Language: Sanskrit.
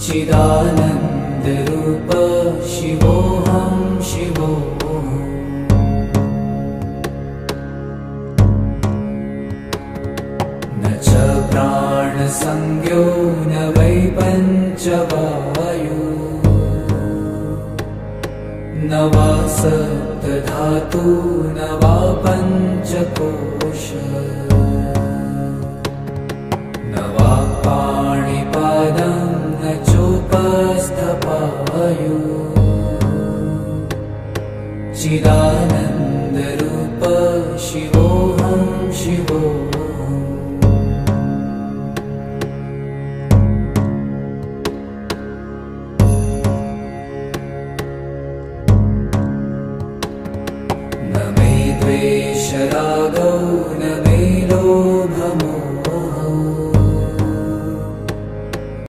चिदानन्दरूप शिवोऽहं शिवोऽहम्। न च प्राणसंज्ञो न वै पञ्चवायु, न वा सप्तधातु न वा पञ्चकोश, न वा पाणिपादं न चोपस्थपायु। चिदानन्दरूप शिवोऽहं शिवोऽहम्।